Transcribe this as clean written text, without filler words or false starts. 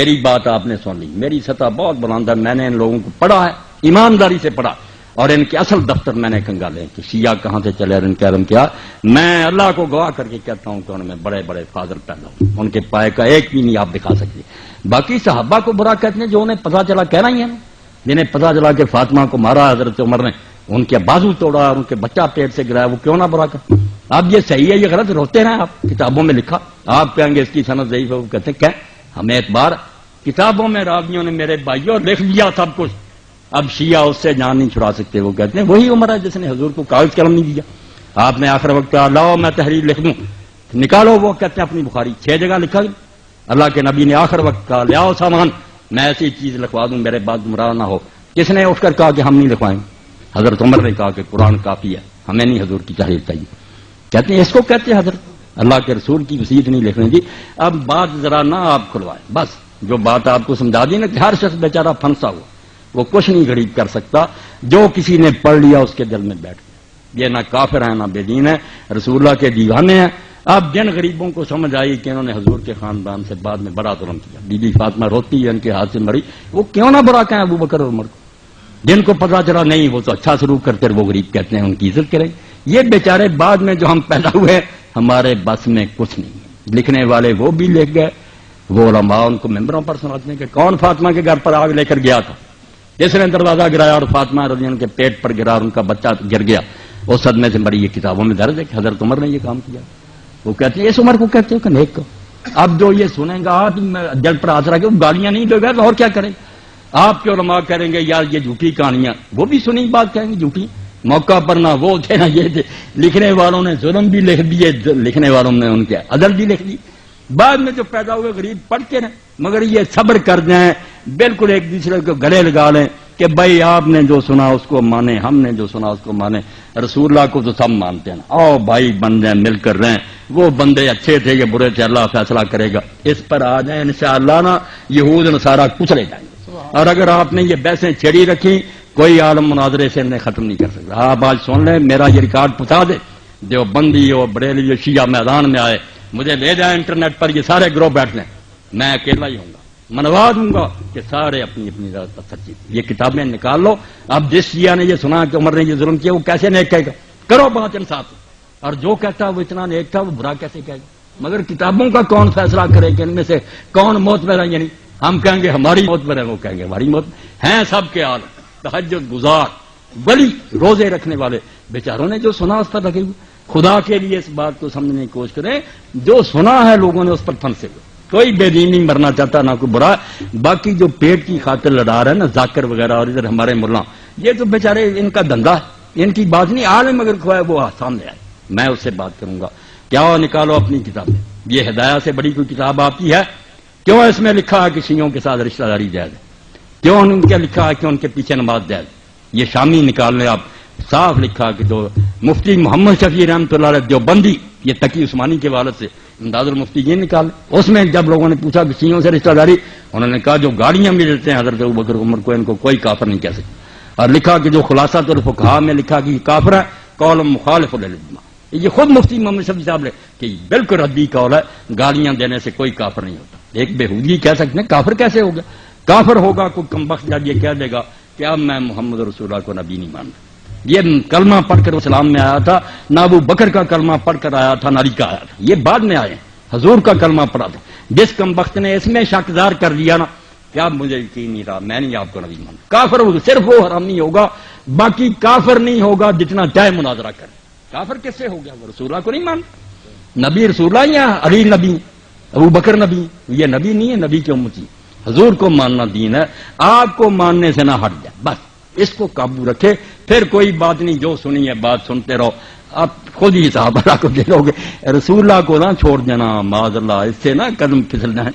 میری بات آپ نے سن لی، میری سطح بہت بلند ہے، میں نے ان لوگوں کو پڑھا ہے، ایمانداری سے پڑھا، اور ان کے اصل دفتر میں نے کنگالے کہ شیعہ کہاں سے چلے اور ان کا علم کیا. میں اللہ کو گواہ کر کے کہتا ہوں کہ ان میں بڑے بڑے فاضل پیدا ہوں، ان کے پائے کا ایک بھی نہیں آپ دکھا سکتے. باقی صحابہ کو برا کہتے ہیں جو انہیں پتا چلا، کہنا ہی ہے نا، جنہیں پتا چلا کہ فاطمہ کو مارا حضرت عمر نے، ان کے بازو توڑا اور ان کے بچہ پیٹ سے گرایا، وہ کیوں نہ برا کر. اب یہ صحیح ہے یہ غلط، روتے رہے آپ، کتابوں میں لکھا، آپ کہیں گے اس کی سند ضعیف ہے، وہ کہتے ہیں کیا ہمیں اعتبار، کتابوں میں راویوں نے میرے بھائیوں لکھ لیا سب کچھ، اب شیعہ اس سے جان نہیں چھڑا سکتے. وہ کہتے ہیں وہی عمر ہے جس نے حضور کو کاغذ قلم نہیں دیا. آپ نے آخر وقت کہا لاؤ میں تحریر لکھ دوں، نکالو. وہ کہتے ہیں اپنی بخاری 6 جگہ لکھا گیا. اللہ کے نبی نے آخر وقت کہا لے آؤ سامان، میں ایسی چیز لکھوا دوں میرے بعد گمراہ نہ ہو. کس نے اٹھ کر کہا کہ ہم نہیں لکھوائیں گے؟ حضرت عمر نے کہا کہ قرآن کافی ہے، ہمیں نہیں حضور کی تحریر چاہیے. کہتے ہیں اس کو کہتے ہیں حضرت اللہ کے رسول کی وصیت نہیں لکھنے دی. اب بات ذرا نہ آپ کھلوائیں، بس جو بات آپ کو سمجھا دی نا کہ ہر شخص بیچارہ پھنسا ہوا، وہ کچھ نہیں غریب کر سکتا. جو کسی نے پڑھ لیا اس کے دل میں بیٹھ گیا. یہ نہ کافر ہیں نہ بے دین ہے، رسول اللہ کے دیوانے ہیں. اب جن غریبوں کو سمجھ آئی کہ انہوں نے حضور کے خاندان سے بعد میں بڑا ظلم کیا، بی بی فاطمہ روتی ہے ان کے ہاتھ سے مری، وہ کیوں نہ برا کہیں ابو بکر اور عمر کو. جن کو پتا چلا نہیں وہ تو اچھا سلوک کرتے، وہ غریب کہتے ہیں ان کی عزت کریں. یہ بیچارے بعد میں جو ہم پیدا ہوئے ہمارے بس میں کچھ نہیں ہے. لکھنے والے وہ بھی لکھ گئے، وہ علماء ان کو ممبروں پر سناتے ہیں کہ کون فاطمہ کے گھر پر آگ لے کر گیا تھا، جس نے دروازہ گرایا اور فاطمہ رضی اللہ عنہ کے پیٹ پر گرا اور ان کا بچہ گر گیا، اس صدمے سے مری. یہ کتابوں میں درج ہے کہ حضرت عمر نے یہ کام کیا. وہ کہتے ہیں اس عمر کو کہتے ہو کہ نیک کو. اب جو یہ سنیں گا آپ دل پر ہاتھ رکھ کے وہ گالیاں نہیں دے گا تو اور کیا کریں. آپ کے علماء کریں گے یار یہ جھوٹی کہانیاں، وہ بھی سنی بات کہیں گے جھوٹی، موقع پر نہ وہ تھے نہ یہ تھے. لکھنے والوں نے ظلم بھی لکھ دیے، لکھنے والوں نے ان کے عدل بھی لکھ دی. بعد میں جو پیدا ہوئے غریب پڑھتے رہے، مگر یہ صبر کر جائیں، بالکل ایک دوسرے کو گلے لگا لیں کہ بھائی آپ نے جو سنا اس کو مانے، ہم نے جو سنا اس کو مانے. رسول اللہ کو تو سب مانتے ہیں، آؤ بھائی بن جائیں، مل کر رہیں. وہ بندے اچھے تھے یہ برے تھے، اللہ فیصلہ کرے گا. اس پر آ جائیں انشاءاللہ نا یہود نصارہ کچلے جائیں گے. اور اگر آپ نے یہ بحثیں چھڑی رکھی کوئی عالم مناظرے سے انہیں ختم نہیں کر سکتا. آپ آج سن لیں، میرا یہ ریکارڈ پہنچا دے، جو بندی ہو بریلوی شیعہ میدان میں آئے مجھے لے جائیں انٹرنیٹ پر، یہ سارے گروہ بیٹھ لیں، میں اکیلا ہی ہوں گا، منوا دوں گا کہ سارے اپنی اپنی ذات پر سچی. یہ کتابیں نکال لو. اب جس شیعہ نے یہ سنا کہ عمر نے یہ ظلم کیا وہ کیسے نیک کہے گا؟ کرو بات انصاف. اور جو کہتا وہ اتنا نیک تھا وہ برا کیسے کہے گا؟ مگر کتابوں کا کون فیصلہ کرے کہ ان میں سے کون معتبر ہے؟ یعنی ہم کہیں گے ہماری معتبر ہے، وہ کہیں گے ہماری معتبر ہیں. سب کے حال تہجد گزار ولی روزے رکھنے والے بیچاروں نے جو سنا اس پر لگے ہوئے. خدا کے لیے اس بات کو سمجھنے کی کوشش کریں، جو سنا ہے لوگوں نے اس پر پھنسے ہوئے. کوئی بے دین نہیں مرنا چاہتا نہ کوئی برا. باقی جو پیٹ کی خاطر لڑا رہے ہیں نا ذاکر وغیرہ اور ادھر ہمارے ملا، یہ تو بیچارے ان کا دھندا ہے، ان کی بات نہیں. عالم اگر کھوائے وہ سامنے آئے، میں اس سے بات کروں گا. کیا نکالو اپنی کتابیں. یہ ہدایہ سے بڑی کوئی کتاب آپ کی ہے؟ کیوں اس میں لکھا ہے کہ شیعوں کے ساتھ رشتہ داری جائز ہے؟ کیوں ان کے لکھا ہے کہ ان کے پیچھے نماز جائز؟ یہ شامی نکال لیں آپ. صاف لکھا کہ جو مفتی محمد شفیع رحمۃ اللہ علیہ دیوبندی، یہ تقی عثمانی کے والد سے امداد المفتی یہ نکال. اس میں جب لوگوں نے پوچھا کہ شیعوں سے رشتہ داری، انہوں نے کہا جو گاڑیاں بھی دیتے ہیں حضرت ابوبکر عمر کو ان کو کوئی کافر نہیں کہہ سکتا. اور لکھا کہ جو خلاصہ الفقہاء میں لکھا کہ یہ کافر ہے، قول مخالف للاجماع. یہ خود مفتی محمد شفیع صاحب نے کہ بالکل ردی قول ہے، گالیاں دینے سے کوئی کافر نہیں ہوتا. ایک بےہودگی کہہ سکتے ہیں کافر کیسے ہوگا؟ کافر ہوگا کوئی کمبخت جب یہ کہہ دے گا کہ اب میں محمد رسول اللہ کو نبی نہیں مانتا. یہ کلمہ پڑھ کر اسلام میں آیا تھا، نہ ابو بکر کا کلمہ پڑھ کر آیا تھا، نہ علی کا آیا تھا. یہ بعد میں آئے، حضور کا کلمہ پڑھا تھا. جس کمبخت نے اس میں شک ظاہر کر دیا نا کہ اب مجھے یقین نہیں رہا، میں نہیں آپ کو نبی مانتا، کافر ہوگا. صرف وہ حرام نہیں ہوگا، باقی کافر نہیں ہوگا جتنا چاہے مناظرہ کرے. کافر کس سے ہو گیا؟ وہ رسول اللہ کو نہیں مانتا. نبی رسول اللہ یا علی نبی، ابو بکر نبی، یہ نبی نہیں ہے، نبی کی امتی. حضور کو ماننا دین ہے، آپ کو ماننے سے نہ ہٹ جائے، بس اس کو قابو رکھے. پھر کوئی بات نہیں، جو سنی ہے بات سنتے رہو. آپ خود ہی صحابہ اللہ کو دے لو گے. رسول اللہ کو نہ چھوڑ دینا، معاذ اللہ، اس سے نہ قدم پھسل جائیں.